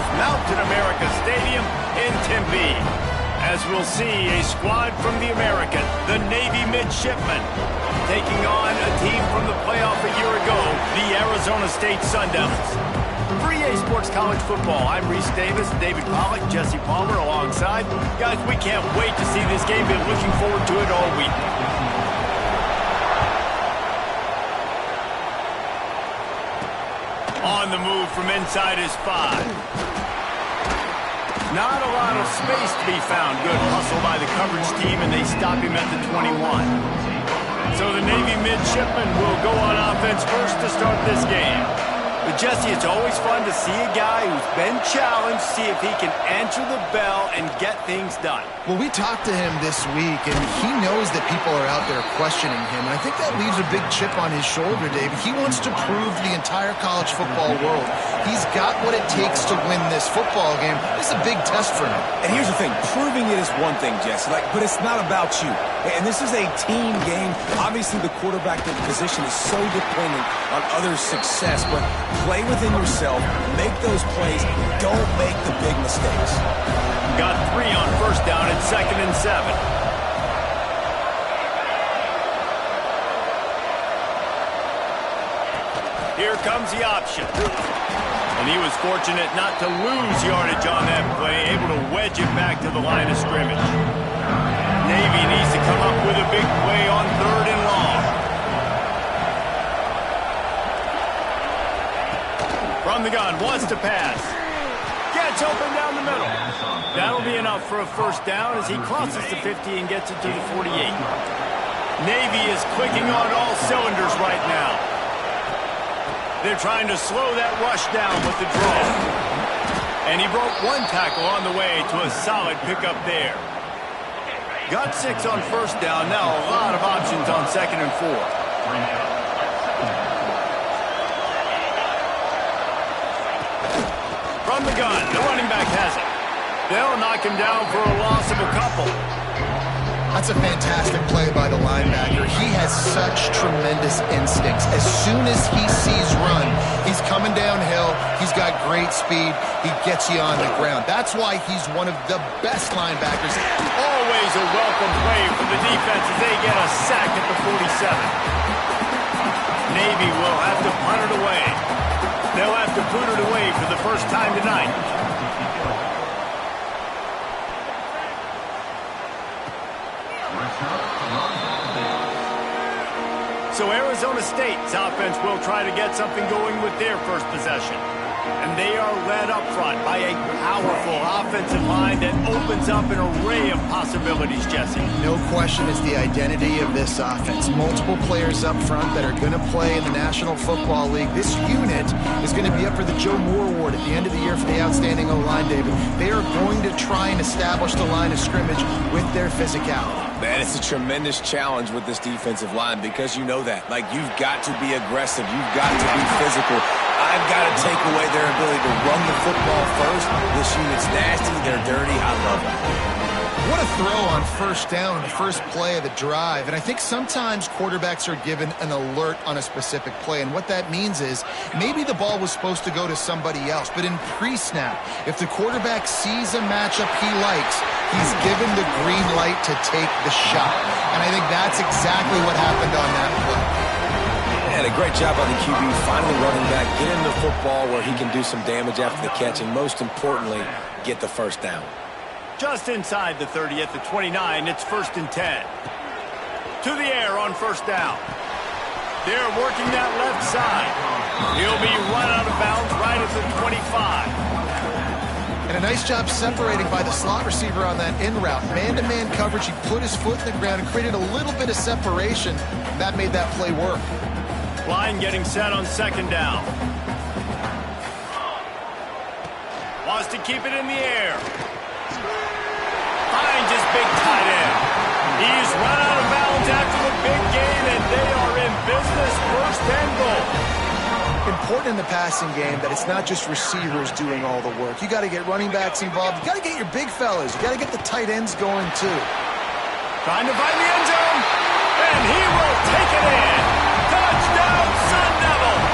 Eagles Mountain America Stadium in Tempe. As we'll see a squad from the American, the Navy Midshipmen, taking on a team from the playoff a year ago, the Arizona State Sun Devils. For EA Sports College Football, I'm Reese Davis, David Pollack, Jesse Palmer alongside. Guys, we can't wait to see this game. Been looking forward to it all week. On the move from inside his 5. Not a lot of space to be found. Good hustle by the coverage team, and they stop him at the 21. So the Navy Midshipmen will go on offense first to start this game. But Jesse, it's always fun to see a guy who's been challenged, see if he can answer the bell and get things done. Well, we talked to him this week, and he knows that people are out there questioning him. And I think that leaves a big chip on his shoulder, Dave. He wants to prove to the entire college football world he's got what it takes to win this football game. This is a big test for him. And here's the thing. Proving it is one thing, Jesse, but it's not about you. And this is a team game. Obviously, the quarterback position is so dependent on others' success, but play within yourself, make those plays, don't make the big mistakes. Got 3 on first down at 2nd and 7. Here comes the option. And he was fortunate not to lose yardage on that play, able to wedge it back to the line of scrimmage. Navy needs to come up with a big play on 3rd and long. From the gun, wants to pass. Gets open down the middle. That'll be enough for a first down as he crosses the 50 and gets it to the 48. Navy is clicking on all cylinders right now. They're trying to slow that rush down with the draw. And he broke 1 tackle on the way to a solid pickup there. Got 6 on first down. Now a lot of options on 2nd and 4. From the gun, the running back has it. They'll knock him down for a loss of a couple. That's a fantastic play by the linebacker. He has such tremendous instincts. As soon as he sees run, he's coming downhill. He's got great speed. He gets you on the ground. That's why he's one of the best linebackers. Always a welcome play for the defense as they get a sack at the 47. Navy will have to punt it away. They'll have to put it away for the first time tonight. So Arizona State's offense will try to get something going with their first possession. And they are led up front by a powerful offensive line that opens up an array of possibilities, Jesse. No question it's the identity of this offense. Multiple players up front that are going to play in the National Football League. This unit is going to be up for the Joe Moore Award at the end of the year for the outstanding O-line, David. They are going to try and establish the line of scrimmage with their physicality. Man, it's a tremendous challenge with this defensive line because you know that. Like, you've got to be aggressive. You've got to be physical. I've got to take away their ability to run the football first. This unit's nasty. They're dirty. I love it. What a throw on first down, the first play of the drive. And I think sometimes quarterbacks are given an alert on a specific play. And what that means is maybe the ball was supposed to go to somebody else. But in pre-snap, if the quarterback sees a matchup he likes, he's given the green light to take the shot. And I think that's exactly what happened on that play. And a great job by the QB finally running back, getting the football where he can do some damage after the catch, and most importantly, get the first down. Just inside the 30 at the 29, it's 1st and 10. To the air on first down. They're working that left side. He'll be run out of bounds right at the 25. And a nice job separating by the slot receiver on that in route. Man-to-man coverage, he put his foot in the ground and created a little bit of separation. That made that play work. Line getting set on 2nd down. Wants to keep it in the air. Finds his big tight end. He's run out of bounds after the big gain, and they are in business. 1st and goal. Important in the passing game that it's not just receivers doing all the work. You got to get running backs involved. You got to get your big fellas. You got to get the tight ends going too. Trying to find the end zone, and he will take it in. Touchdown, Sun Devils!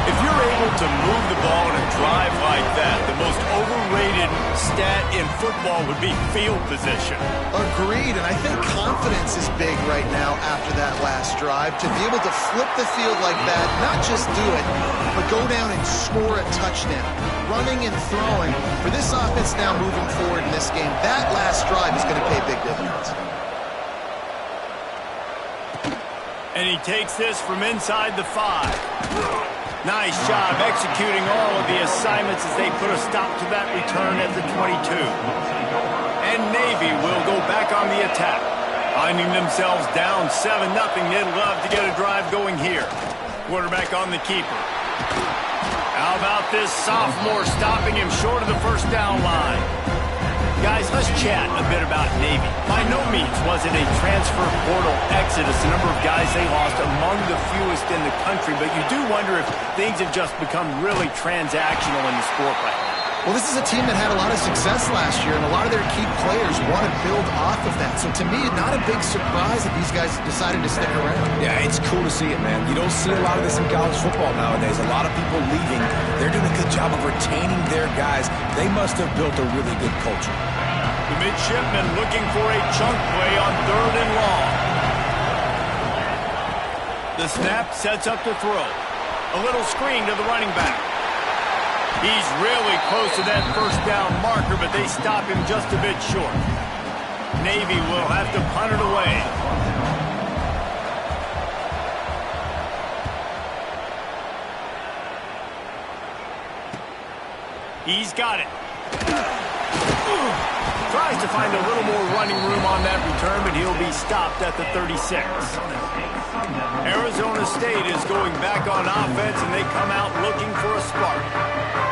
If you're able to move the ball in a drive like that, the most overrated stat in football would be field position. Agreed, and I think confidence is big right now after that last drive. To be able to flip the field like that, not just do it, but go down and score a touchdown. Running and throwing. For this offense now moving forward in this game, that last drive is going to pay big dividends. And he takes this from inside the 5. Nice job executing all of the assignments as they put a stop to that return at the 22. And Navy will go back on the attack. Finding themselves down 7-0, they'd love to get a drive going here. Quarterback on the keeper. How about this sophomore stopping him short of the first down line? Guys, let's chat a bit about Navy. By no means was it a transfer portal exodus, the number of guys they lost among the fewest in the country, but you do wonder if things have just become really transactional in the sport right now. Well, this is a team that had a lot of success last year, and a lot of their key players want to build off of that. So to me, not a big surprise that these guys decided to stick around. Yeah, it's cool to see it, man. You don't see a lot of this in college football nowadays. A lot of people leaving. They're doing a good job of retaining their guys. They must have built a really good culture. The midshipman looking for a chunk play on 3rd and long. The snap sets up to throw. A little screen to the running back. He's really close to that first down marker, but they stop him just a bit short. Navy will have to punt it away. He's got it. Tries to find a little more running room on that return, but he'll be stopped at the 36. Arizona State is going back on offense, and they come out looking for a spark.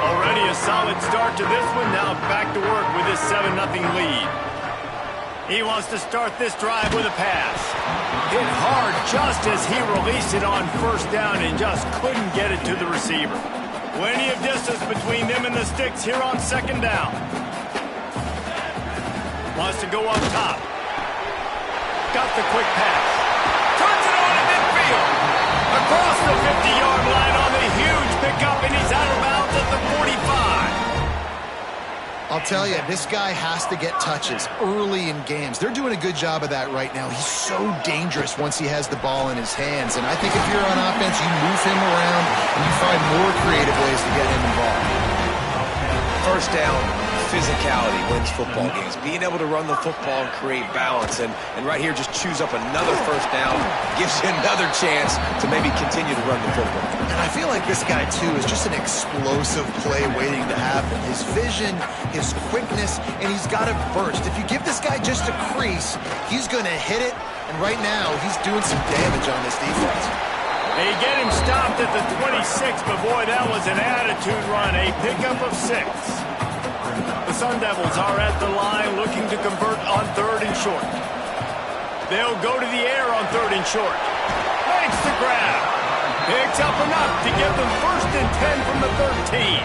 Already a solid start to this one. Now back to work with this 7-0 lead. He wants to start this drive with a pass. Hit hard just as he released it on first down and just couldn't get it to the receiver. Plenty of distance between them and the sticks here on 2nd down. Wants to go up top. Got the quick pass. Turns it on in midfield. Across the 50-yard line on the huge pickup, and he's out of bounds at the 45. I'll tell you, this guy has to get touches early in games. They're doing a good job of that right now. He's so dangerous once he has the ball in his hands. And I think if you're on offense, you move him around and you find more creative ways to get him involved. First down, physicality wins football games. Being able to run the football and create balance. And right here, just choose up another first down. Gives you another chance to maybe continue to run the football. And I feel like this guy, too, is just an explosive play waiting to happen. His vision, his quickness, and he's got a burst. If you give this guy just a crease, he's going to hit it. And right now, he's doing some damage on this defense. They get him stopped at the 26, but boy, that was an attitude run. A pickup of 6. The Sun Devils are at the line looking to convert on 3rd and short. They'll go to the air on 3rd and short. Makes the grab. Picks up enough to give them 1st and 10 from the 13.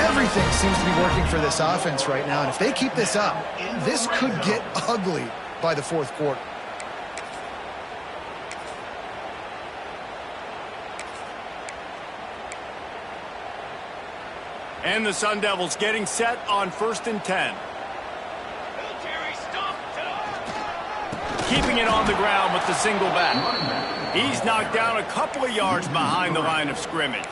Everything seems to be working for this offense right now, and if they keep this up, this could get ugly by the 4th quarter. And the Sun Devils getting set on 1st and 10. Keeping it on the ground with the single back. He's knocked down a couple of yards behind the line of scrimmage.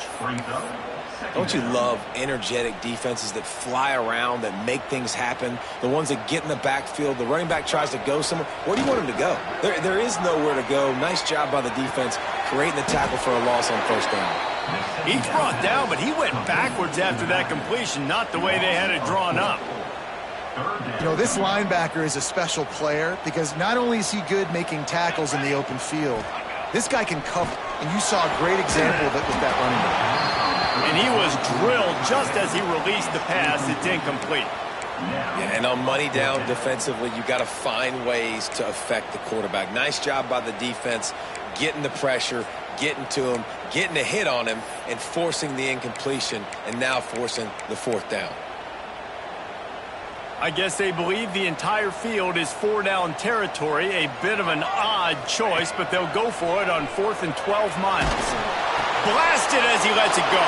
Don't you love energetic defenses that fly around, that make things happen? The ones that get in the backfield, the running back tries to go somewhere. Where do you want him to go? There is nowhere to go. Nice job by the defense, creating the tackle for a loss on first down. He's brought down, but he went backwards after that completion, not the way they had it drawn up. You know, this linebacker is a special player because not only is he good making tackles in the open field, this guy can cover, and you saw a great example of it with that running back. And he was drilled just as he released the pass. It's incomplete. Yeah, and on money down defensively, you got to find ways to affect the quarterback. Nice job by the defense, getting the pressure, getting to him, getting a hit on him, and forcing the incompletion, and now forcing the 4th down. I guess they believe the entire field is 4-down territory. A bit of an odd choice, but they'll go for it on 4th and 12 miles. blasted as he lets it go.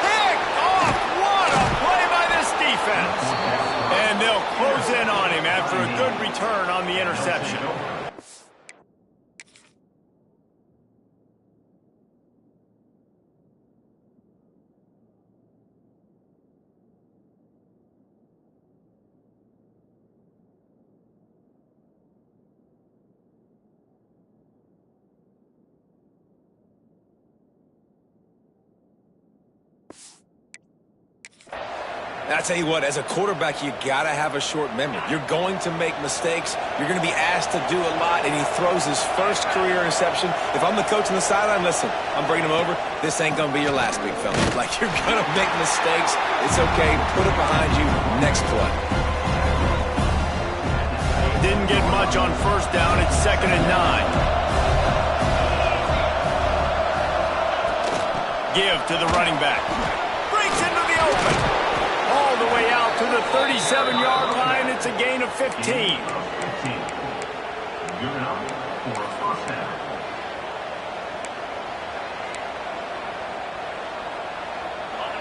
Picked off. What a play by this defense. And they'll close in on him after a good return on the interception. I tell you what, as a quarterback, you got to have a short memory. You're going to make mistakes. You're going to be asked to do a lot, and he throws his first career interception. If I'm the coach on the sideline, listen, I'm bringing him over. This ain't going to be your last, big fella. Like, you're going to make mistakes. It's okay. Put it behind you. Next play. Didn't get much on first down. It's 2nd and 9. Give to the running back. Breaks into the open. All the way out to the 37-yard line. It's a gain of 15.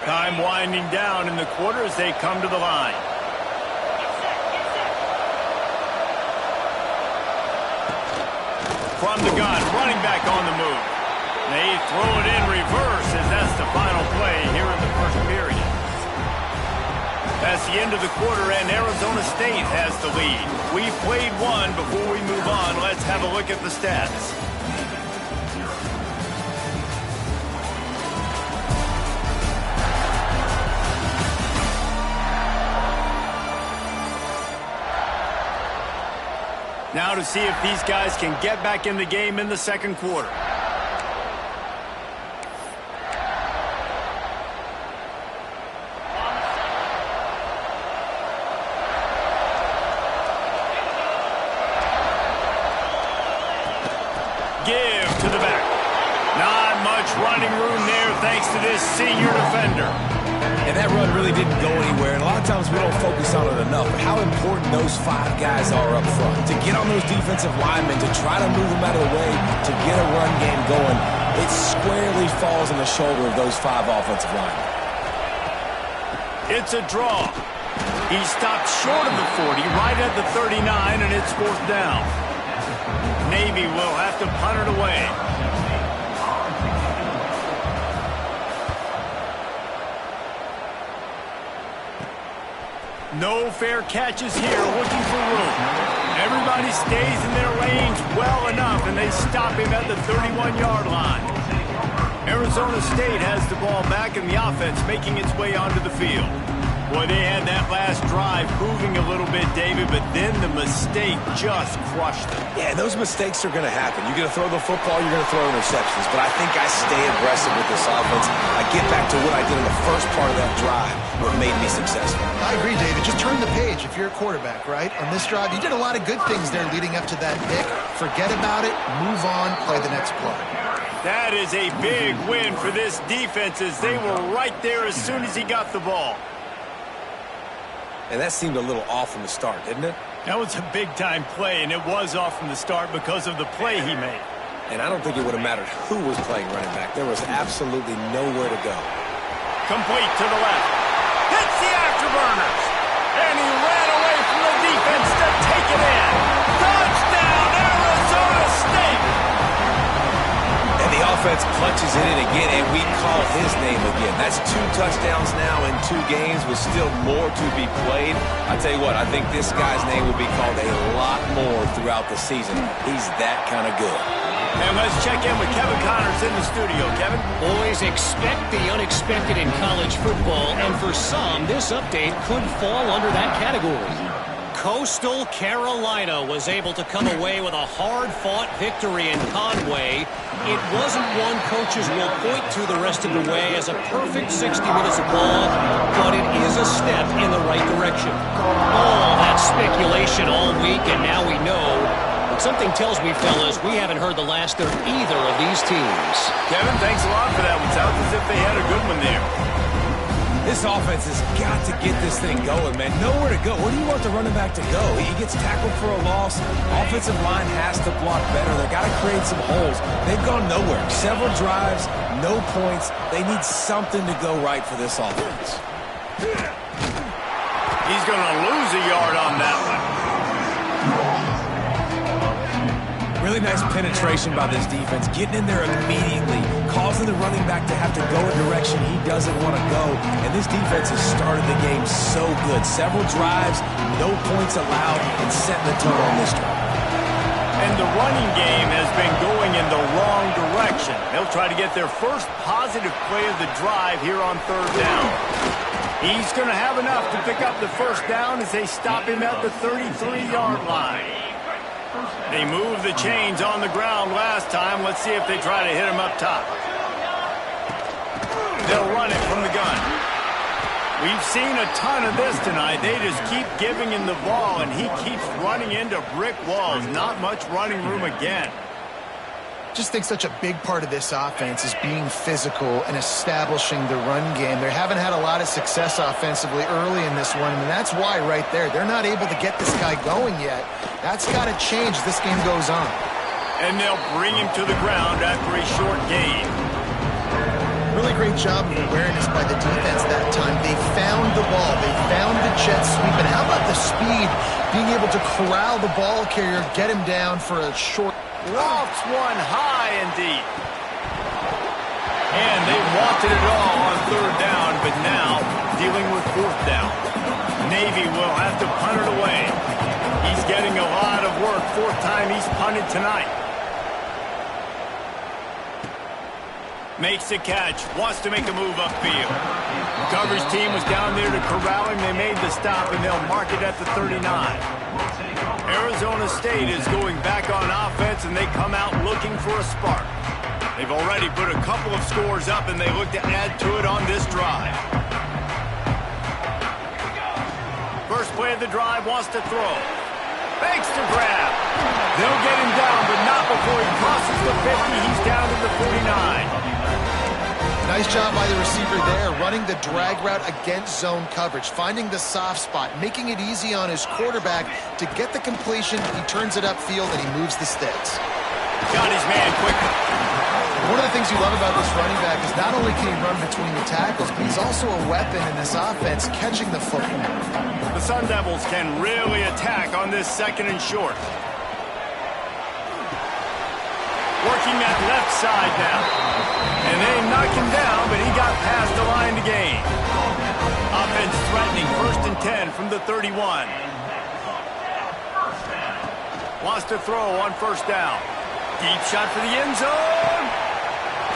Time winding down in the quarter as they come to the line. From the gun, running back on the move. They throw it in reverse as that's the final play here in the first period. That's the end of the quarter, and Arizona State has the lead. We've played one. Before we move on, let's have a look at the stats. Now to see if these guys can get back in the game in the second quarter. Give to the back. Not much running room there thanks to this senior defender. And that run really didn't go anywhere, and a lot of times we don't focus on it enough, but how important those 5 guys are up front. To get on those defensive linemen, to try to move them out of the way, to get a run game going, it squarely falls on the shoulder of those 5 offensive linemen. It's a draw. He stopped short of the 40, right at the 39, and it's 4th down. Navy will have to punt it away. No fair catches here, looking for room. Everybody stays in their lanes well enough, and they stop him at the 31-yard line. Arizona State has the ball back, and the offense making its way onto the field. Boy, they had that last drive moving a little bit, David, but then the mistake just crushed them. Yeah, those mistakes are going to happen. You're going to throw the football, you're going to throw interceptions, but I think I stay aggressive with this offense. I get back to what I did in the first part of that drive, what made me successful. I agree, David. Just turn the page if you're a quarterback, right? On this drive, you did a lot of good things there leading up to that pick. Forget about it, move on, play the next play. That is a big win for this defense as they were right there as soon as he got the ball. And that seemed a little off from the start, didn't it? That was a big-time play, and it was off from the start because of the play he made. And I don't think it would have mattered who was playing running back. There was absolutely nowhere to go. Complete to the left. Hits the afterburners. And he ran away from the defense to take it in. Touchdown, Arizona State! And the offense punches it in again, and we call his name again. That's 2 touchdowns now in 2 games with still more to be played. I tell you what, I think this guy's name will be called a lot more throughout the season. He's that kind of good. And let's check in with Kevin Connors in the studio. Kevin? Boys, expect the unexpected in college football, and for some, this update could fall under that category. Coastal Carolina was able to come away with a hard-fought victory in Conway. It wasn't one coaches will point to the rest of the way as a perfect 60 minutes of ball, but it is a step in the right direction. All that speculation all week, and now we know. But something tells me, fellas, we haven't heard the last of either of these teams. Kevin, thanks a lot for that one. Sounds as if they had a good one there. This offense has got to get this thing going, man. Nowhere to go. Where do you want the running back to go? He gets tackled for a loss. Offensive line has to block better. They got to create some holes. They've gone nowhere. Several drives, no points. They need something to go right for this offense. He's going to lose a yard on that one. Really nice penetration by this defense, getting in there immediately, causing the running back to have to go a direction he doesn't want to go. And this defense has started the game so good. Several drives, no points allowed, and setting the tone on this drive. And the running game has been going in the wrong direction. They'll try to get their first positive play of the drive here on third down. He's going to have enough to pick up the first down as they stop him at the 33-yard line. They moved the chains on the ground last time. Let's see if they try to hit him up top. They'll run it from the gun. We've seen a ton of this tonight. They just keep giving him the ball, and he keeps running into brick walls. Not much running room again. Just think such a big part of this offense is being physical and establishing the run game. They haven't had a lot of success offensively early in this one, and that's why right there, they're not able to get this guy going yet. That's got to change as this game goes on. And they'll bring him to the ground after a short gain. Really great job of awareness by the defense that time. They found the ball. They found the jet sweep. And how about the speed, being able to corral the ball carrier, get him down for a short... Lofts one high and deep. And they wanted it all on third down, but now dealing with fourth down. Navy will have to punt it away. He's getting a lot of work. Fourth time he's punted tonight. Makes the catch. Wants to make a move upfield. Coverage team was down there to corral him. They made the stop, and they'll mark it at the 39. Arizona State is going back on offense, and they come out looking for a spark. They've already put a couple of scores up, and they look to add to it on this drive. First play of the drive, wants to throw. Fakes the grab. They'll get him down, but not before he crosses the 50. He's down to the 49. Nice job by the receiver there, running the drag route against zone coverage, finding the soft spot, making it easy on his quarterback to get the completion. He turns it upfield, and he moves the sticks. Got his man quickly. One of the things you love about this running back is not only can he run between the tackles, but he's also a weapon in this offense, catching the football. The Sun Devils can really attack on this second and short. Working that left side now. And they knock him down, but he got past the line to gain. Offense threatening, 1st and 10 from the 31. Wants to throw on first down. Deep shot for the end zone.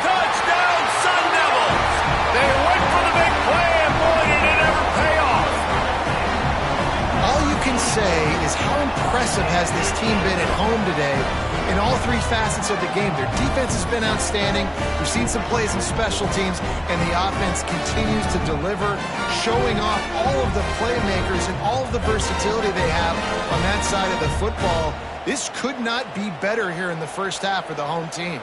Touchdown, Sun Devils! They went for the big play, and boy, did it ever pay off. All you can say is how impressive has this team been at home today in all three facets of the game. Their defense has been outstanding. We've seen some plays in special teams, and the offense continues to deliver, showing off all of the playmakers and all of the versatility they have on that side of the football. This could not be better here in the first half for the home team.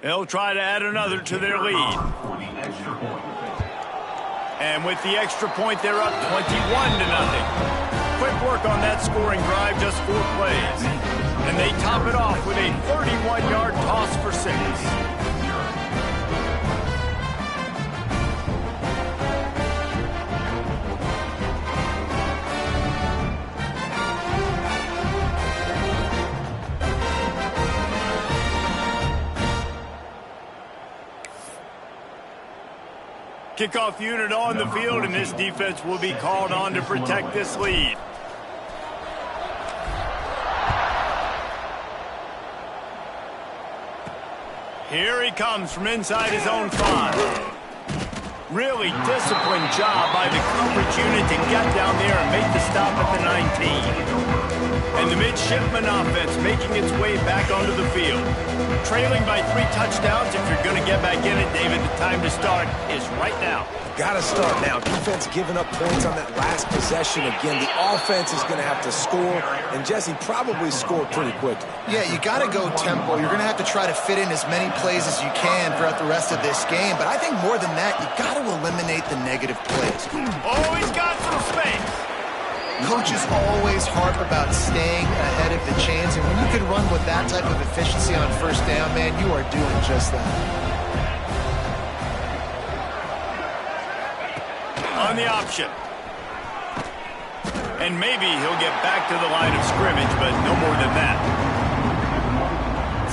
They'll try to add another to their lead. And with the extra point, they're up 21-0. Quick work on that scoring drive, just 4 plays. And they top it off with a 31-yard toss for 6. Kickoff unit on the field, and this defense will be called on to protect this lead. Here he comes from inside his own 5. Really disciplined job by the coverage unit to get down there and make the stop at the 19. And the midshipman offense making its way back onto the field. Trailing by 3 touchdowns. If you're going to get back in it, David, the time to start is right now. Got to start now. Defense giving up points on that last possession. Again, the offense is going to have to score, and Jesse probably scored pretty quick. Yeah, you got to go tempo. You're going to have to try to fit in as many plays as you can throughout the rest of this game. But I think more than that, you got to eliminate the negative plays. Oh, he's got some space. Coaches always harp about staying ahead of the chains, and when you can run with that type of efficiency on first down, man, you are doing just that. On the option. And maybe he'll get back to the line of scrimmage, but no more than that.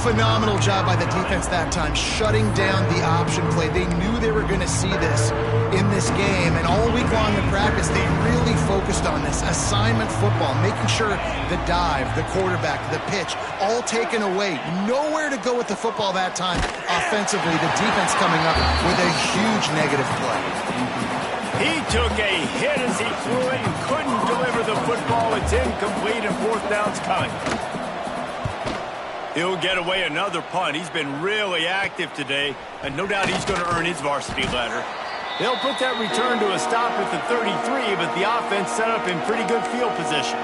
Phenomenal job by the defense that time, shutting down the option play. They knew they were going to see this in this game, and all week long in practice, they really focused on this. Assignment football, making sure the dive, the quarterback, the pitch, all taken away. Nowhere to go with the football that time. Offensively, the defense coming up with a huge negative play. He took a hit as he threw it and couldn't deliver the football. It's incomplete and 4th down's coming. He'll get away another punt. He's been really active today, and no doubt he's going to earn his varsity letter. They'll put that return to a stop at the 33, but the offense set up in pretty good field position.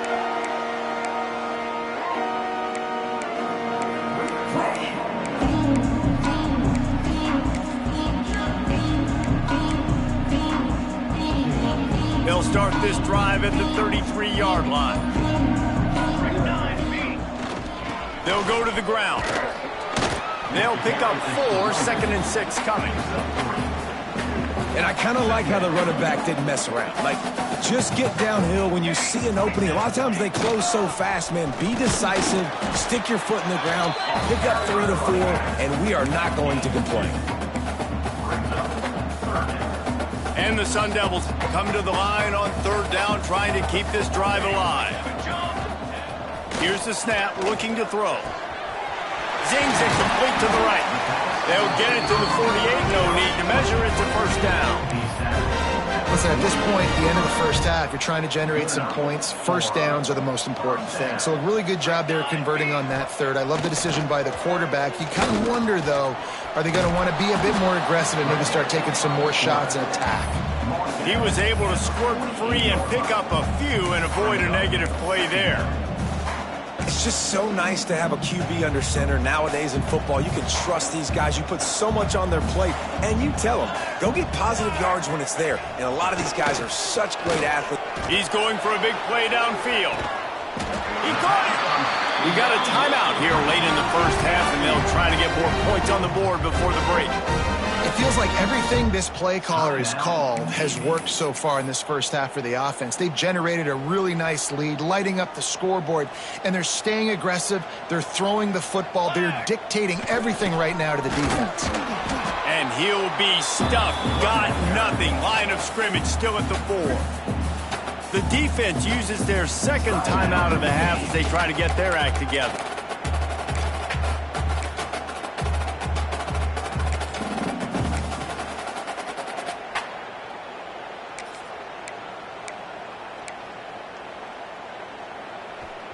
They'll start this drive at the 33-yard line. They'll go to the ground. They'll pick up 4, 2nd and 6 coming. And I kind of like how the running back didn't mess around. Like, just get downhill when you see an opening. A lot of times they close so fast, man. Be decisive, stick your foot in the ground, pick up 3 to 4, and we are not going to complain. And the Sun Devils come to the line on 3rd down, trying to keep this drive alive. Here's the snap, looking to throw. Zings it complete to the right. They'll get it to the 48. No need to measure it to 1st down. Listen, at this point, the end of the first half, you're trying to generate some points. 1st downs are the most important thing. So a really good job there converting on that 3rd. I love the decision by the quarterback. You kind of wonder, though, are they going to want to be a bit more aggressive and maybe start taking some more shots and attack? He was able to squirt free and pick up a few and avoid a negative play there. It's just so nice to have a QB under center. Nowadays in football, you can trust these guys. You put so much on their plate, and you tell them, go get positive yards when it's there. And a lot of these guys are such great athletes. He's going for a big play downfield. He caught it. We got a timeout here late in the first half, and they'll try to get more points on the board before the break. It feels like everything this play caller has called has worked so far in this first half for the offense. They've generated a really nice lead, lighting up the scoreboard, and they're staying aggressive. They're throwing the football. They're dictating everything right now to the defense. And he'll be stuffed. Got nothing. Line of scrimmage still at the 4. The defense uses their 2nd timeout of the half as they try to get their act together.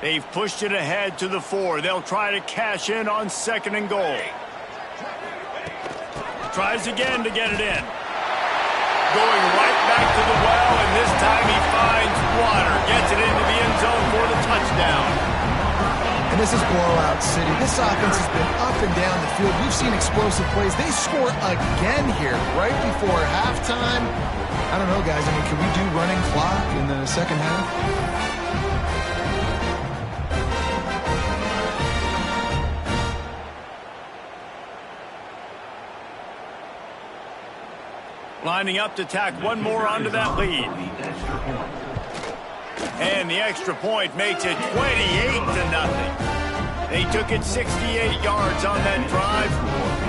They've pushed it ahead to the 4. They'll try to cash in on 2nd and goal. Tries again to get it in. Going right back to the well, and this time he finds water. Gets it into the end zone for the touchdown. And this is blowout city. This offense has been up and down the field. We've seen explosive plays. They score again here right before halftime. I don't know, guys. I mean, can we do running clock in the second half? Lining up to tack one more onto that lead. And the extra point makes it 28-0. They took it 68 yards on that drive,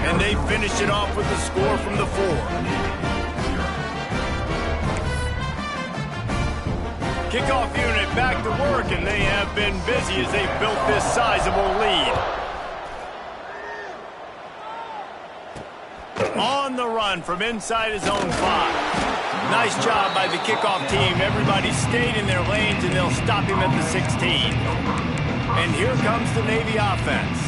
and they finished it off with a score from the 4. Kickoff unit back to work, and they have been busy as they've built this sizable lead. On the run from inside his own 5. Nice job by the kickoff team. Everybody stayed in their lanes, and they'll stop him at the 16. And here comes the Navy offense.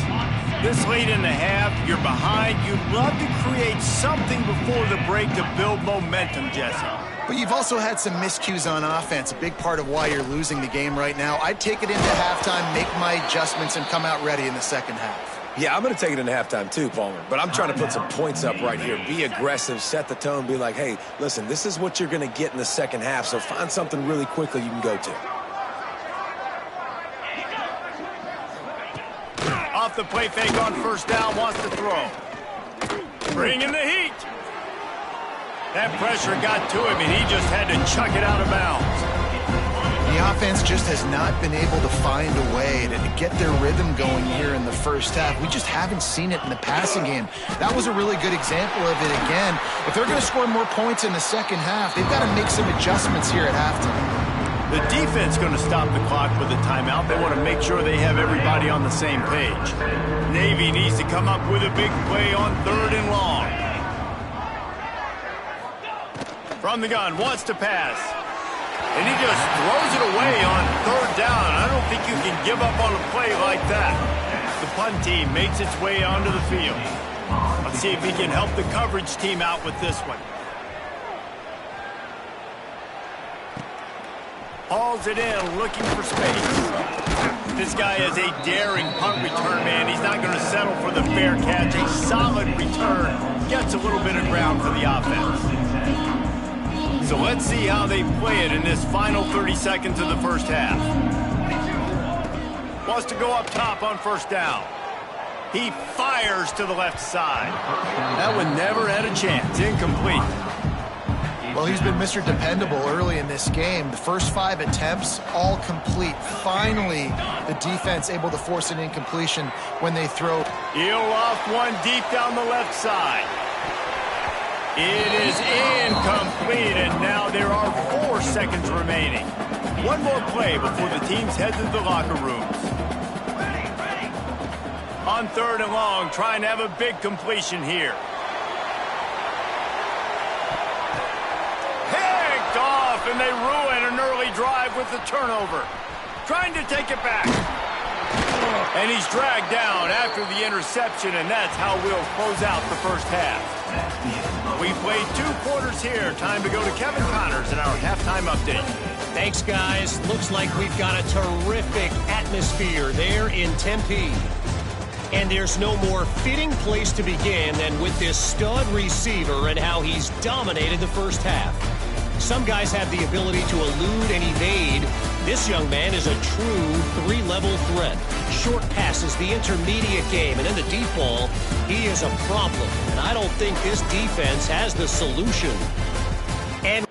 This late in the half, you're behind. You'd love to create something before the break to build momentum, Jesse. But you've also had some miscues on offense, a big part of why you're losing the game right now. I'd take it into halftime, make my adjustments, and come out ready in the second half. Yeah, I'm going to take it into halftime too, Palmer. But I'm trying to put some points up right here. Be aggressive, set the tone, be like, hey, listen, this is what you're going to get in the second half, so find something really quickly you can go to. Off the play fake on first down, wants to throw. Bring in the heat. That pressure got to him, and he just had to chuck it out of bounds. The offense just has not been able to find a way to get their rhythm going here in the first half. We just haven't seen it in the passing game. That was a really good example of it again. If they're going to score more points in the second half, they've got to make some adjustments here at halftime. The defense going to stop the clock with a timeout. They want to make sure they have everybody on the same page. Navy needs to come up with a big play on 3rd and long. From the gun, wants to pass. And he just throws it away on 3rd down. I don't think you can give up on a play like that. The punt team makes its way onto the field. Let's see if he can help the coverage team out with this one. Hauls it in, looking for space. This guy is a daring punt return man. He's not going to settle for the fair catch. A solid return. Gets a little bit of ground for the offense. So let's see how they play it in this final 30 seconds of the first half. Wants to go up top on first down. He fires to the left side. That one never had a chance. Incomplete. Well, he's been Mr. Dependable early in this game. The first 5 attempts, all complete. Finally, the defense able to force an incompletion when they throw. He'll off one deep down the left side. It is incomplete, and now there are 4 seconds remaining. One more play before the teams head to the locker rooms. On 3rd and long, trying to have a big completion here. Picked off, and they ruin an early drive with the turnover. Trying to take it back. And he's dragged down after the interception, and that's how we'll close out the first half. We played 2 quarters here. Time to go to Kevin Connors in our halftime update. Thanks, guys. Looks like we've got a terrific atmosphere there in Tempe. And there's no more fitting place to begin than with this stud receiver and how he's dominated the first half. Some guys have the ability to elude and evade. This young man is a true 3-level threat. Short passes, the intermediate game, and in the deep ball, he is a problem. And I don't think this defense has the solution. And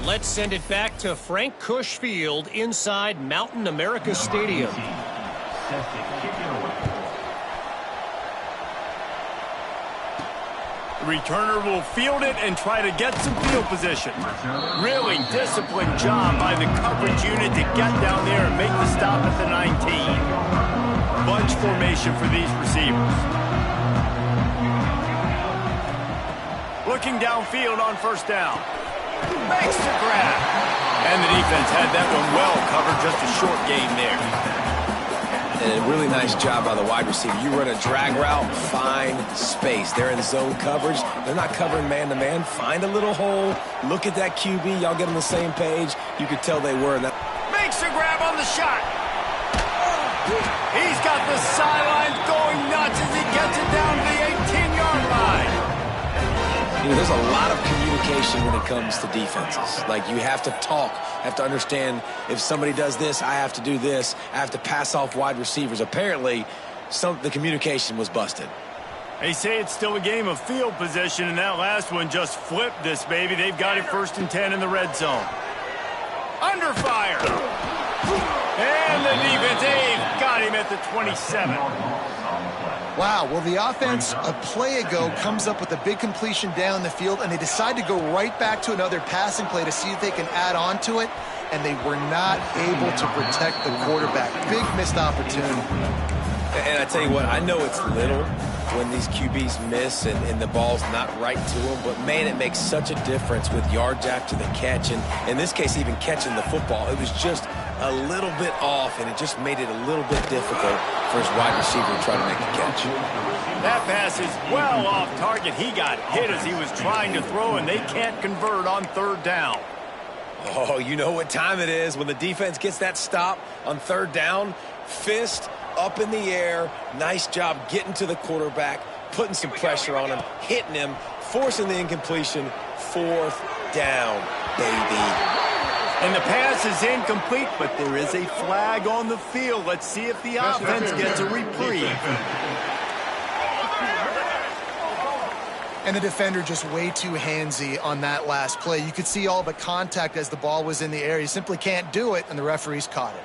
Let's send it back to Frank Cush Field inside Mountain America Stadium. The returner will field it and try to get some field position. Really disciplined job by the coverage unit to get down there and make the stop at the 19. Bunch formation for these receivers. Looking downfield on first down. Makes the grab. And the defense had that one well covered, just a short game there. And a really nice job by the wide receiver. You run a drag route, find space. They're in zone coverage. They're not covering man-to-man. Find a little hole. Look at that QB. Y'all get on the same page. You could tell they were. Makes the grab on the shot. He's got the sidelines going nuts as he gets it down to the 18-yard line. You know, there's a lot of communication when it comes to defenses. Like, you have to talk, have to understand if somebody does this, I have to do this. I have to pass off wide receivers. Apparently, the communication was busted. They say it's still a game of field position, and that last one just flipped this baby. They've got it 1st and 10 in the red zone. Under fire. And the defense, they've got him at the 27. Wow, well, the offense a play ago comes up with a big completion down the field, and they decide to go right back to another passing play to see if they can add on to it, and they were not able to protect the quarterback. Big missed opportunity. And I tell you what, I know it's little when these QBs miss and the ball's not right to them, but, man, it makes such a difference with yards after the catch, and in this case, even catching the football. It was just a little bit off, and it just made it a little bit difficult for his wide receiver to try to make the catch. That pass is well off target. He got hit as he was trying to throw, and they can't convert on 3rd down. Oh, you know what time it is when the defense gets that stop on 3rd down. Fist up in the air. Nice job getting to the quarterback, putting some pressure on him, hitting him, forcing the incompletion. 4th down, baby. And the pass is incomplete, but there is a flag on the field. Let's see if the offense gets a reprieve. And the defender just way too handsy on that last play. You could see all the contact as the ball was in the air. He simply can't do it, and the referees caught it.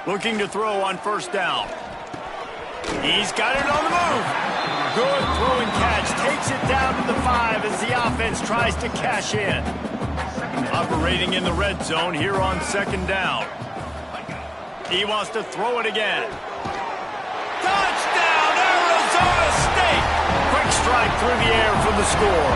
Looking to throw on 1st down. He's got it on the move. Good throw and catch. Takes it down to the 5 as the offense tries to cash in. Operating in the red zone here on 2nd down. He wants to throw it again. Touchdown, Arizona State! Quick strike through the air for the score.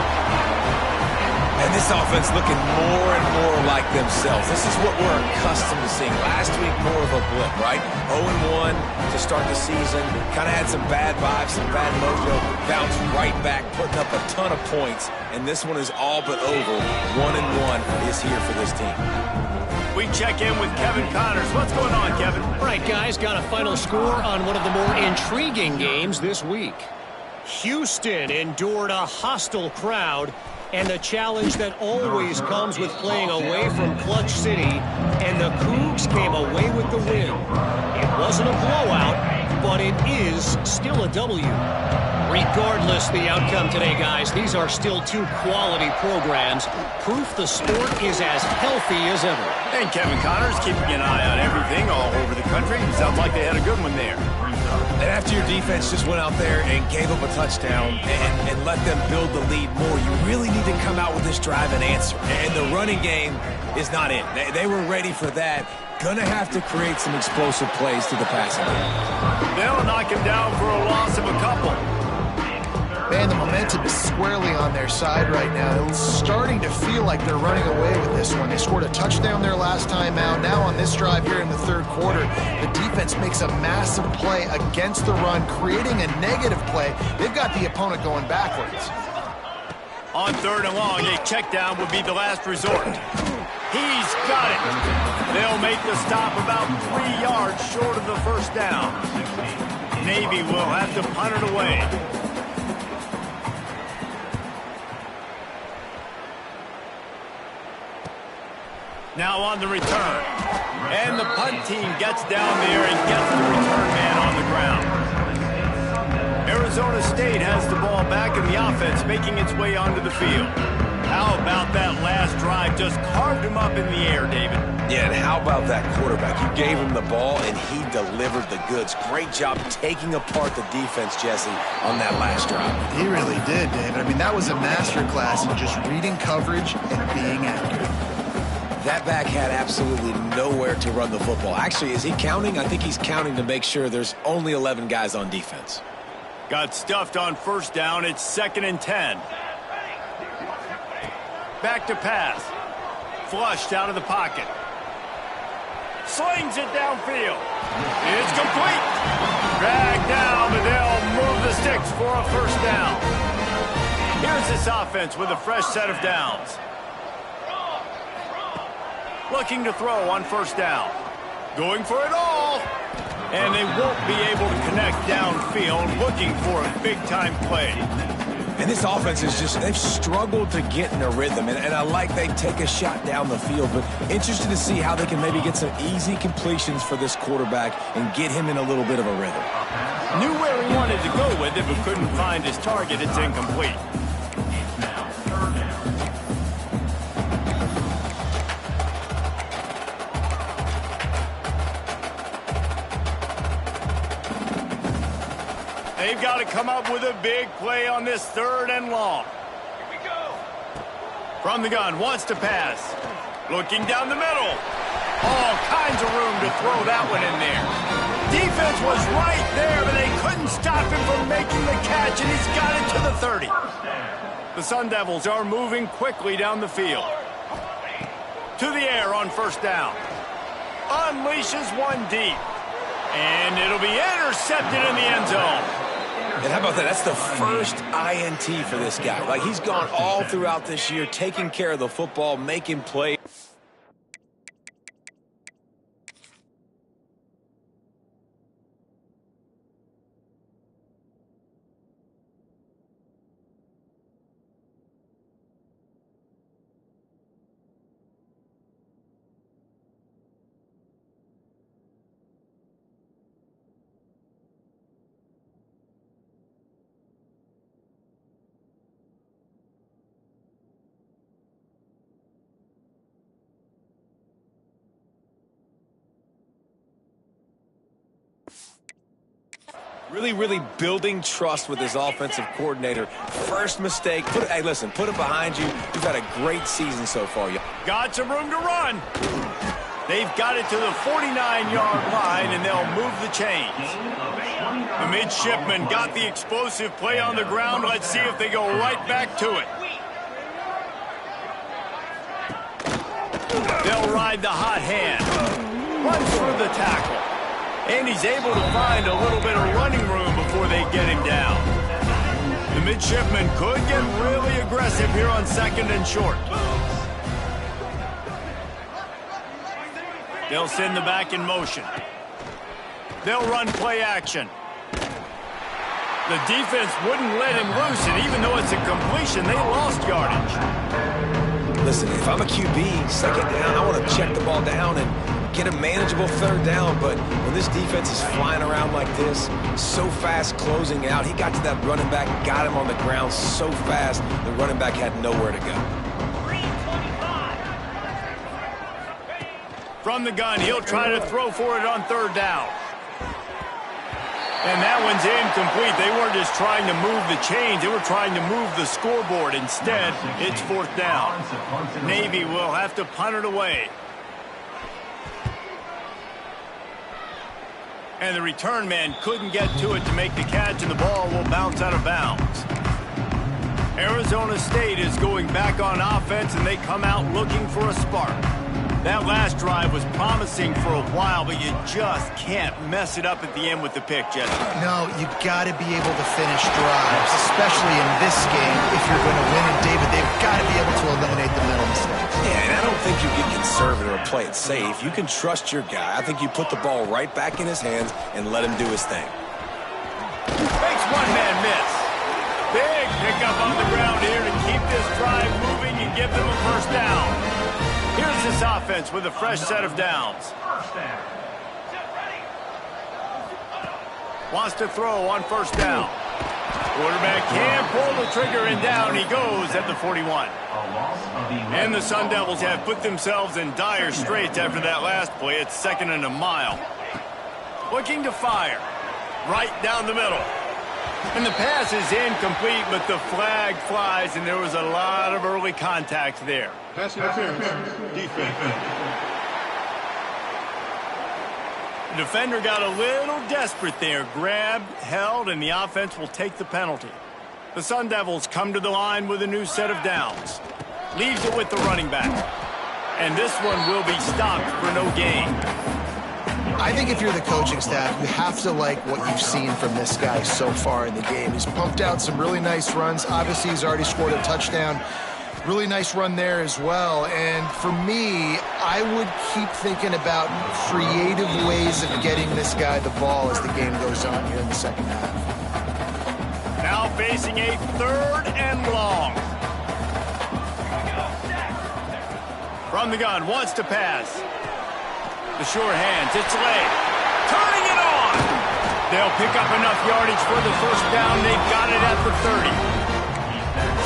And this offense looking more and more like themselves. This is what we're accustomed to seeing. Last week, more of a blip, right? 0-1 to start the season. Kind of had some bad vibes, some bad mojo. Bounced right back, putting up a ton of points. And this one is all but over. 1-1 is here for this team. We check in with Kevin Connors. What's going on, Kevin? All right, guys, got a final score on one of the more intriguing games this week. Houston endured a hostile crowd and the challenge that always comes with playing away from Clutch City, and the Cougs came away with the win. It wasn't a blowout, but it is still a W. Regardless the outcome today, guys, these are still 2 quality programs. Proof the sport is as healthy as ever. And Kevin Connors keeping an eye on everything all over the country. Sounds like they had a good one there. And after your defense just went out there and gave up a touchdown and let them build the lead more, you really need to come out with this drive and answer. And the running game is not in. They were ready for that. Gonna have to create some explosive plays to the passing game. They'll knock him down for a loss of a couple. Man, the momentum is squarely on their side right now. It's starting to feel like they're running away with this one. They scored a touchdown their last time out. Now on this drive here in the 3rd quarter, the defense makes a massive play against the run, creating a negative play. They've got the opponent going backwards. On 3rd and long, a check down would be the last resort. He's got it. They'll make the stop about 3 yards short of the 1st down. Navy will have to punt it away. Now on the return. And the punt team gets down there and gets the return man on the ground. Arizona State has the ball back in the offense, making its way onto the field. How about that last drive? Just carved him up in the air, David. Yeah, and how about that quarterback? You gave him the ball, and he delivered the goods. Great job taking apart the defense, Jesse, on that last drive. He really did, David. I mean, that was a masterclass in just reading coverage and being accurate. That back had absolutely nowhere to run the football. Actually, is he counting? I think he's counting to make sure there's only 11 guys on defense. Got stuffed on first down. It's 2nd and 10. Back to pass. Flushed out of the pocket. Slings it downfield. It's complete. Dragged down, but they'll move the sticks for a first down. Here's this offense with a fresh set of downs. Looking to throw on first down. Going for it all. And they won't be able to connect downfield, looking for a big-time play. And this offense is just, they've struggled to get in a rhythm. And I like they take a shot down the field, but interested to see how they can maybe get some easy completions for this quarterback and get him in a little bit of a rhythm. Knew where he wanted to go with it, but couldn't find his target. It's incomplete. They've got to come up with a big play on this 3rd and long. Here we go. From the gun, wants to pass. Looking down the middle. All kinds of room to throw that one in there. Defense was right there, but they couldn't stop him from making the catch, and he's got it to the 30. The Sun Devils are moving quickly down the field. To the air on first down. Unleashes one deep. And it'll be intercepted in the end zone. And how about that? That's the first INT for this guy. Like, he's gone all throughout this year, taking care of the football, making plays. Really building trust with his offensive coordinator. First mistake. Hey, listen, put it behind you. You've had a great season so far. Got some room to run. They've got it to the 49-yard line, and they'll move the chains. The midshipmen got the explosive play on the ground. Let's see if they go right back to it. They'll ride the hot hand. Runs through the tackle. And he's able to find a little bit of running room before they get him down. The midshipmen could get really aggressive here on 2nd and short. They'll send the back in motion. They'll run play action. The defense wouldn't let him loose, and even though it's a completion, they lost yardage. Listen, if I'm a QB, 2nd down, I want to check the ball down and get a manageable 3rd down, but when this defense is flying around like this, so fast closing out, he got to that running back, got him on the ground so fast, the running back had nowhere to go. From the gun, he'll try to throw for it on 3rd down. And that one's incomplete. They weren't just trying to move the chains, they were trying to move the scoreboard. Instead, it's 4th down. Navy will have to punt it away. And the return man couldn't get to it to make the catch, and the ball will bounce out of bounds. Arizona State is going back on offense, and they come out looking for a spark. That last drive was promising for a while, but you just can't mess it up at the end with the pick, Jesse. No, you've got to be able to finish drives, especially in this game. If you're going to win it, David, they've got to be able to eliminate the mental mistakes. Yeah, and I don't think you get conservative or play it safe. You can trust your guy. I think you put the ball right back in his hands and let him do his thing. Makes one man miss. Big pickup on the ground here to keep this drive moving and give them a first down. Here's this offense with a fresh set of downs. Wants to throw on first down. Quarterback can pull the trigger, and down he goes at the 41. And the Sun Devils have put themselves in dire straits after that last play. It's 2nd and a mile. Looking to fire. Right down the middle. And the pass is incomplete, but the flag flies, and there was a lot of early contact there. Pass interference. Defense. The defender got a little desperate there. Grabbed, held, and the offense will take the penalty. The Sun Devils come to the line with a new set of downs. Leaves it with the running back. And this one will be stopped for no gain. I think if you're the coaching staff, you have to like what you've seen from this guy so far in the game. He's pumped out some really nice runs. Obviously, he's already scored a touchdown. Really nice run there as well. And for me, I would keep thinking about creative ways of getting this guy the ball as the game goes on here in the second half. Now facing a 3rd and long. From the gun, wants to pass. The sure hands, it's late. Turning it on! They'll pick up enough yardage for the first down. They've got it at the 30.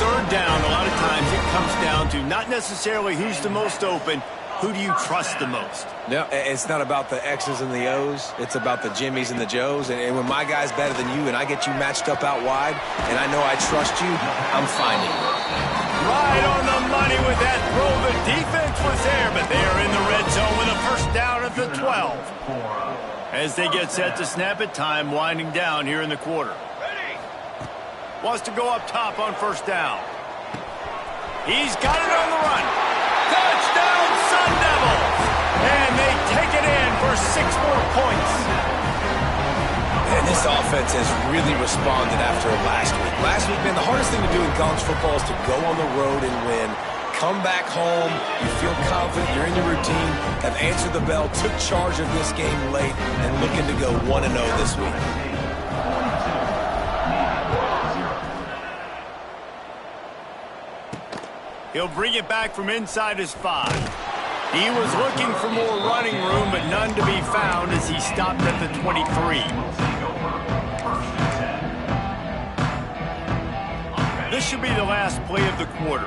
3rd down, a lot of times it comes down to not necessarily who's the most open, who do you trust the most? No, it's not about the X's and the O's. It's about the Jimmies and the Joes. And when my guy's better than you and I get you matched up out wide and I know I trust you, I'm finding you. Right on the money with that throw. The defense was there, but they are in the red zone with a first down at the 12. As they get set to snap it, time winding down here in the quarter. Wants to go up top on first down. He's got it on the run. Touchdown, Sun Devils! And they take it in for 6 more points. And this offense has really responded after last week. Last week, man, the hardest thing to do in college football is to go on the road and win. Come back home, you feel confident, you're in your routine, have answered the bell, took charge of this game late, and looking to go 1-0 this week. He'll bring it back from inside his 5. He was looking for more running room, but none to be found as he stopped at the 23. This should be the last play of the quarter.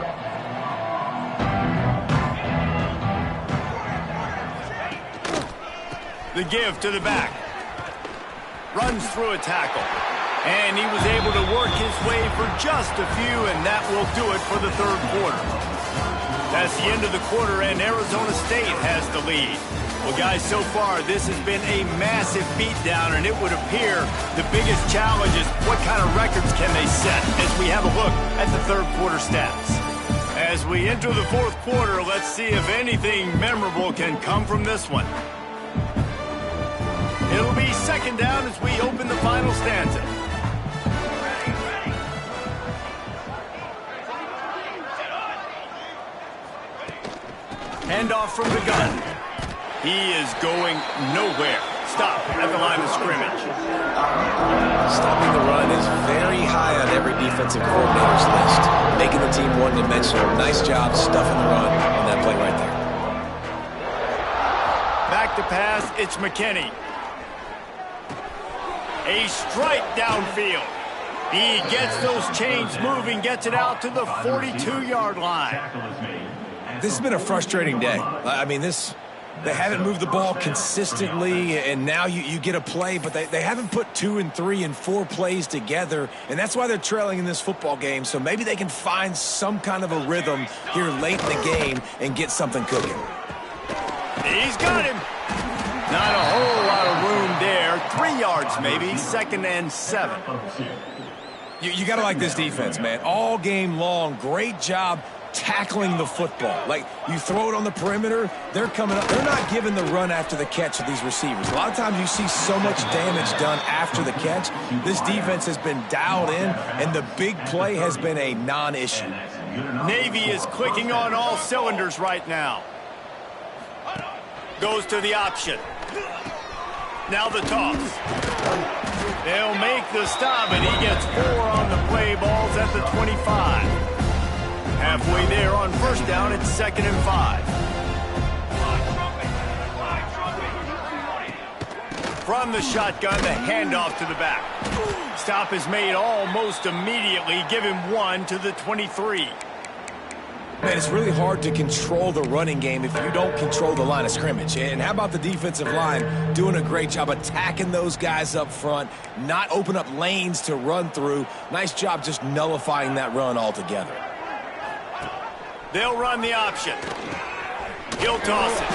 The give to the back. Runs through a tackle. And he was able to work his way for just a few, and that will do it for the 3rd quarter. That's the end of the quarter, and Arizona State has the lead. Well, guys, so far, this has been a massive beatdown, and it would appear the biggest challenge is what kind of records can they set as we have a look at the 3rd quarter stats. As we enter the 4th quarter, let's see if anything memorable can come from this one. It'll be 2nd down as we open the final stanza. Handoff from the gun. He is going nowhere. Stop at the line of scrimmage. Stopping the run is very high on every defensive coordinator's list. Making the team one-dimensional. Nice job stuffing the run on that play right there. Back to pass, it's McKinney. A strike downfield. He gets those chains moving, gets it out to the 42-yard line. This has been a frustrating day. I mean, they haven't moved the ball consistently, and now you get a play, but they haven't put 2 and 3 and 4 plays together, and that's why they're trailing in this football game. So maybe they can find some kind of a rhythm here late in the game and get something cooking. He's got him. Not a whole lot of room there. 3 yards maybe, 2nd and 7. You got to like this defense, man. All game long, great job tackling the football. Like, you throw it on the perimeter, they're coming up. They're not giving the run after the catch of these receivers. A lot of times you see so much damage done after the catch. This defense has been dialed in, and the big play has been a non-issue. Navy is clicking on all cylinders right now. Goes to the option. Now the toss. They'll make the stop, and he gets 4 on the play. Balls at the 25. Halfway there on first down, it's 2nd and 5. From the shotgun, the handoff to the back. Stop is made almost immediately. Give him 1 to the 23. Man, it's really hard to control the running game if you don't control the line of scrimmage. And how about the defensive line doing a great job attacking those guys up front, not open up lanes to run through. Nice job just nullifying that run altogether. They'll run the option. He'll toss it.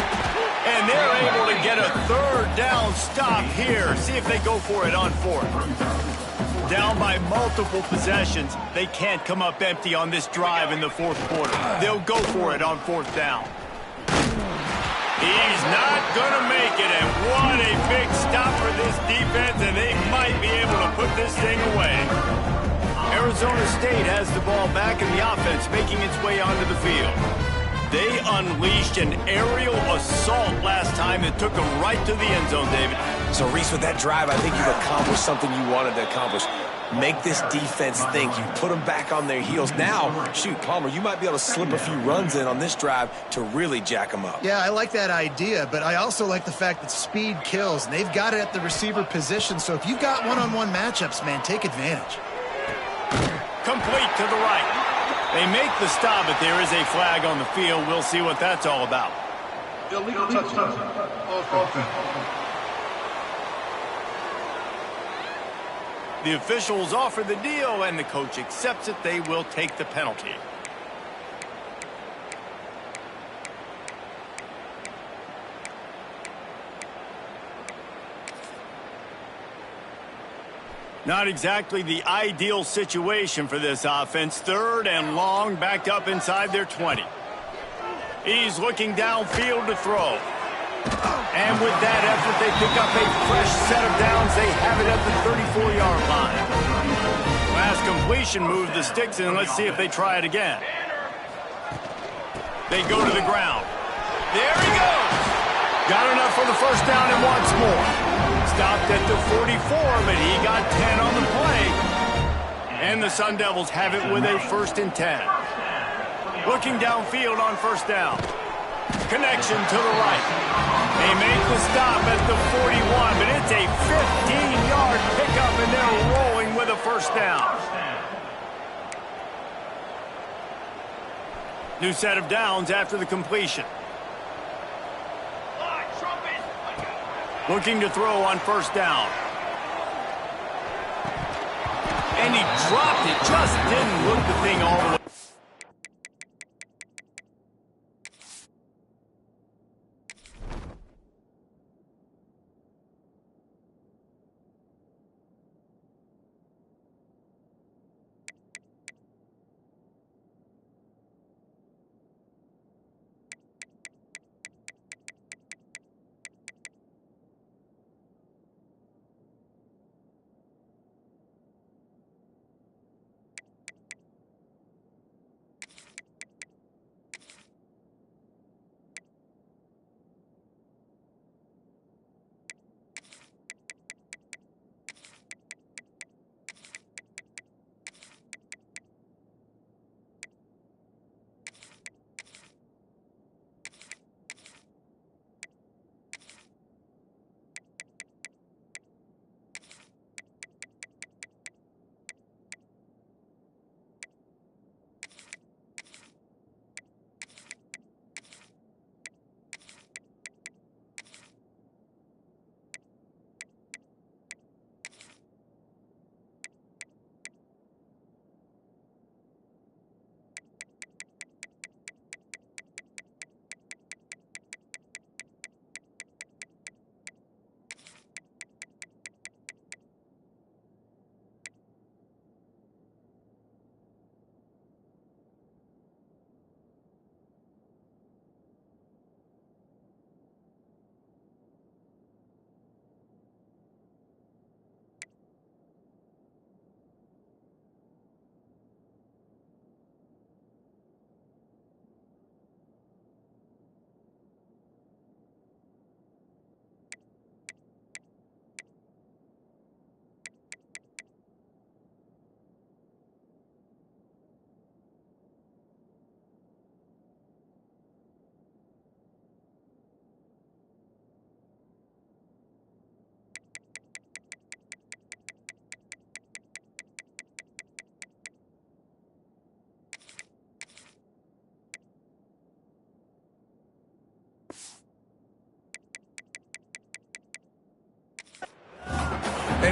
And they're able to get a third down stop here. See if they go for it on 4th. Down by multiple possessions. They can't come up empty on this drive in the 4th quarter. They'll go for it on 4th down. He's not going to make it, and what a big stop for this defense, and they might be able to put this thing away. Arizona State has the ball back, and the offense making its way onto the field. They unleashed an aerial assault last time that took them right to the end zone, David. So, Reese, with that drive, I think you've accomplished something you wanted to accomplish. Make this defense think. You put them back on their heels. Now, shoot, Palmer, you might be able to slip a few runs in on this drive to really jack them up. Yeah, I like that idea, but I also like the fact that speed kills, and they've got it at the receiver position. So if you've got one-on-one matchups, man, take advantage. Complete to the right. They make the stop, but there is a flag on the field. We'll see what that's all about. Illegal touchdown. Offense. The officials offer the deal, and the coach accepts it. They will take the penalty. Not exactly the ideal situation for this offense. 3rd and long, backed up inside their 20. He's looking downfield to throw. And with that effort, they pick up a fresh set of downs. They have it at the 34-yard line. Last completion moved the sticks, and let's see if they try it again. They go to the ground. There he goes. Got enough for the first down and once more. Stopped at the 44, but he got 10 on the play. And the Sun Devils have it with a 1st and 10. Looking downfield on 1st down. Connection to the right. They make the stop at the 41, but it's a 15-yard pickup, and they're rolling with a 1st down. New set of downs after the completion. Looking to throw on 1st down. And he dropped it. Just didn't look the thing all the way.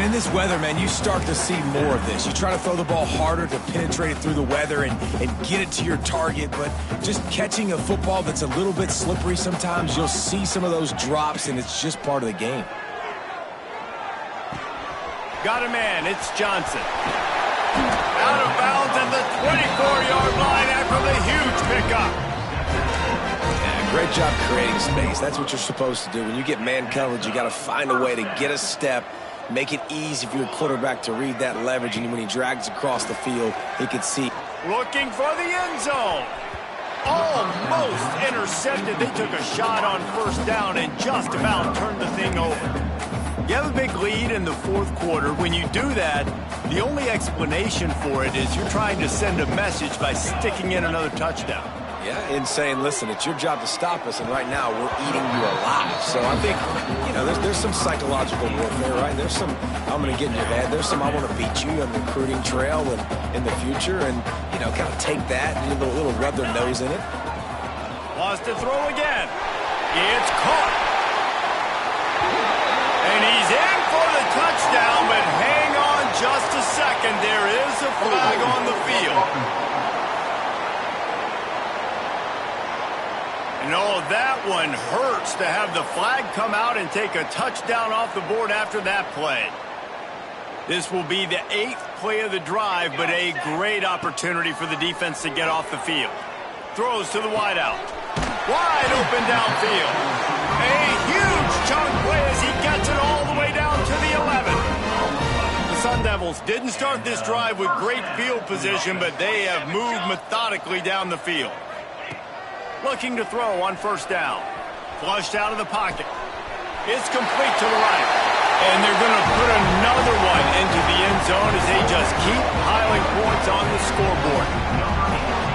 in this weather, man, you start to see more of this. You try to throw the ball harder to penetrate it through the weather and get it to your target, but just catching a football that's a little bit slippery sometimes, you'll see some of those drops, and it's just part of the game. Got a man, it's Johnson. Out of bounds at the 24-yard line after the huge pickup. Yeah, great job creating space. That's what you're supposed to do. When you get man coverage, you got to find a way to get a step, make it easy for your quarterback to read that leverage, and when he drags across the field, he can see. Looking for the end zone. Almost intercepted. They took a shot on first down and just about turned the thing over. You have a big lead in the fourth quarter. When you do that, the only explanation for it is you're trying to send a message by sticking in another touchdown. Yeah, and saying, listen, it's your job to stop us, and right now we're eating you alive. So I think, you know, there's some psychological warfare, right? There's some, I'm going to get in your head. There's some, I want to beat you on the recruiting trail and in the future, and, you know, kind of take that and a little rub their nose in it. Wants to throw again. It's caught. And he's in for the touchdown, but hang on just a second. There is a flag on the field. And oh, that one hurts to have the flag come out and take a touchdown off the board after that play. This will be the 8th play of the drive, but a great opportunity for the defense to get off the field. Throws to the wideout. Wide open downfield. A huge chunk play as he gets it all the way down to the 11. The Sun Devils didn't start this drive with great field position, but they have moved methodically down the field. Looking to throw on first down. Flushed out of the pocket. It's complete to the right. And they're going to put another one into the end zone as they just keep piling points on the scoreboard.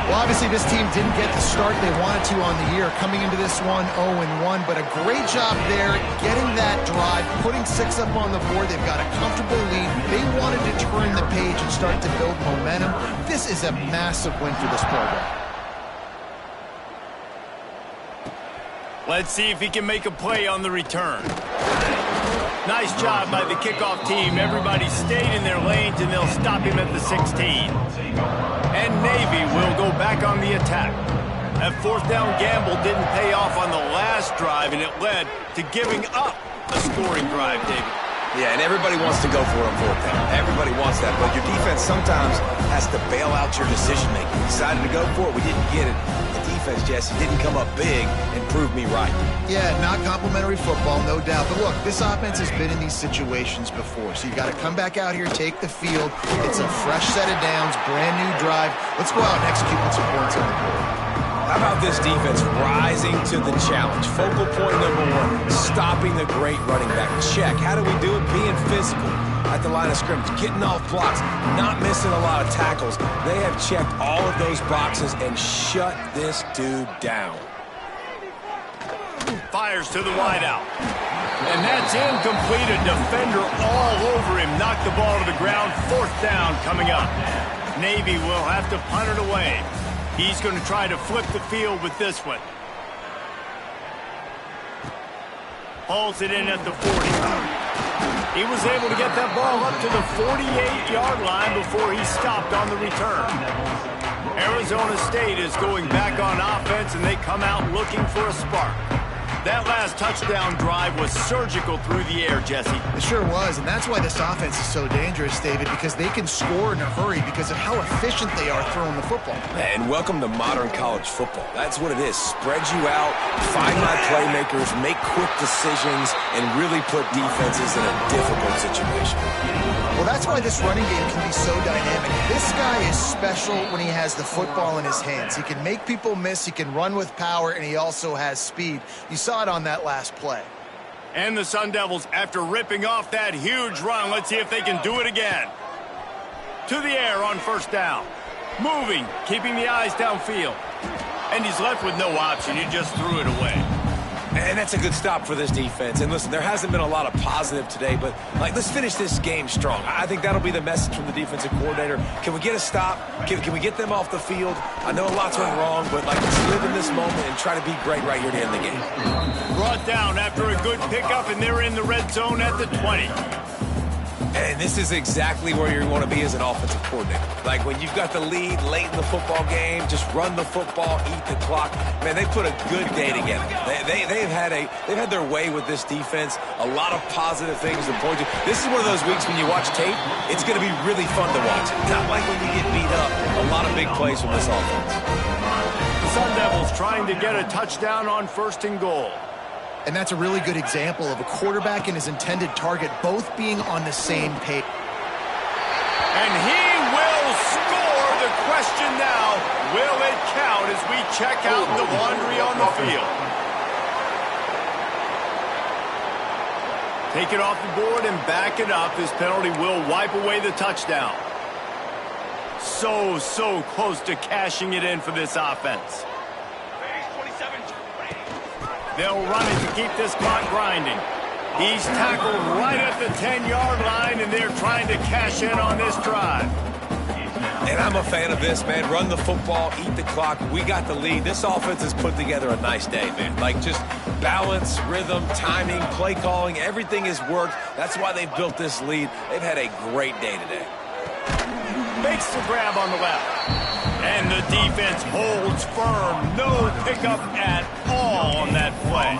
Well, obviously this team didn't get the start they wanted to on the year, coming into this one 0-1, but a great job there getting that drive, putting 6 up on the board. They've got a comfortable lead. They wanted to turn the page and start to build momentum. This is a massive win for this program. Let's see if he can make a play on the return. Nice job by the kickoff team. Everybody stayed in their lanes, and they'll stop him at the 16. And Navy will go back on the attack. That fourth down gamble didn't pay off on the last drive, and it led to giving up a scoring drive, David. Yeah, and everybody wants to go for it on fourth down. Everybody wants that, but your defense sometimes has to bail out your decision-making. We decided to go for it. We didn't get it. The defense, Jesse, didn't come up big and prove me right. Yeah, not complimentary football, no doubt. But look, this offense has been in these situations before, so you got to come back out here, take the field. It's a fresh set of downs, brand new drive. Let's go out and execute with some points on the board. How about this defense rising to the challenge? Focal point number 1, stopping the great running back. Check. How do we do it? Being physical at the line of scrimmage, getting off blocks, not missing a lot of tackles. They have checked all of those boxes and shut this dude down. Fires to the wideout. And that's incomplete. A defender all over him. Knocked the ball to the ground. Fourth down coming up. Navy will have to punt it away. He's going to try to flip the field with this one. Hauls it in at the 40. He was able to get that ball up to the 48-yard line before he stopped on the return. Arizona State is going back on offense, and they come out looking for a spark. That last touchdown drive was surgical through the air, Jesse. It sure was, and that's why this offense is so dangerous, David, because they can score in a hurry because of how efficient they are throwing the football. And welcome to modern college football. That's what it is. Spread you out, find my playmakers, make quick decisions, and really put defenses in a difficult situation. Well, that's why this running game can be so dynamic. This guy is special when he has the football in his hands. He can make people miss, he can run with power, and he also has speed. You saw it on that last play. And the Sun Devils, after ripping off that huge run, let's see if they can do it again. To the air on first down. Moving, keeping the eyes downfield. And he's left with no option. He just threw it away. And that's a good stop for this defense. And listen, there hasn't been a lot of positive today, but let's finish this game strong. I think that'll be the message from the defensive coordinator. Can we get a stop? Can we get them off the field? I know a lot's went wrong, but let's live in this moment and try to be great right here to end the game. Brought down after a good pickup, and they're in the red zone at the 20. And this is exactly where you want to be as an offensive coordinator. Like when you've got the lead late in the football game, just run the football, eat the clock. Man, they put a good day together. They've had their way with this defense. A lot of positive things to point to. This is one of those weeks when you watch tape, it's going to be really fun to watch. Not like when you get beat up. A lot of big plays from this offense. The Sun Devils trying to get a touchdown on 1st and goal. And that's a really good example of a quarterback and his intended target both being on the same page. And he will score. The question now, will it count as we check out the laundry on the field? Take it off the board and back it up. This penalty will wipe away the touchdown. So close to cashing it in for this offense. They'll run it to keep this clock grinding. He's tackled right at the 10-yard line, and they're trying to cash in on this drive. And I'm a fan of this, man. Run the football, eat the clock. We got the lead. This offense has put together a nice day, man. Like just balance, rhythm, timing, play calling, everything has worked. That's why they've built this lead. They've had a great day today. Makes the grab on the left. And the defense holds firm. No pickup at all on that play.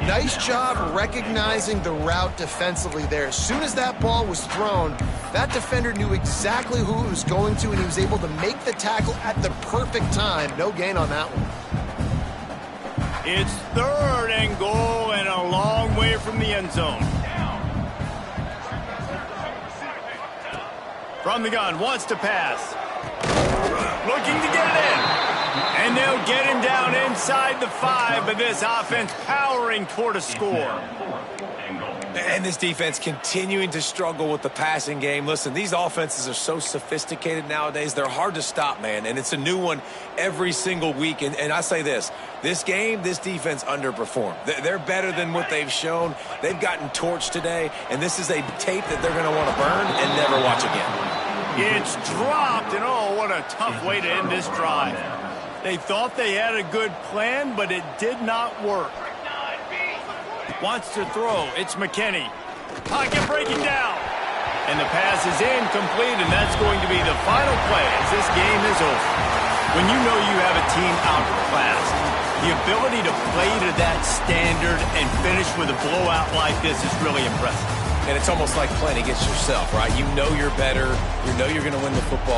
Nice job recognizing the route defensively there. As soon as that ball was thrown, that defender knew exactly who it was going to, and he was able to make the tackle at the perfect time. No gain on that one. It's 3rd and goal and a long way from the end zone. From the gun, wants to pass. Looking to get it in. And they'll get him down inside the 5, but this offense powering toward a score. And this defense continuing to struggle with the passing game. Listen, these offenses are so sophisticated nowadays. They're hard to stop, man. And it's a new one every single week. And I say this game, this defense underperformed. They're better than what they've shown. They've gotten torched today. And this is a tape that they're going to want to burn and never watch again. It's dropped, and oh, what a tough way to end this drive. They thought they had a good plan, but it did not work. Wants to throw. It's McKinney. Pocket breaking down. And the pass is incomplete, and that's going to be the final play as this game is over. When you know you have a team outclassed, the ability to play to that standard and finish with a blowout like this is really impressive. And it's almost like playing against yourself, right? You know you're better. You know you're going to win the football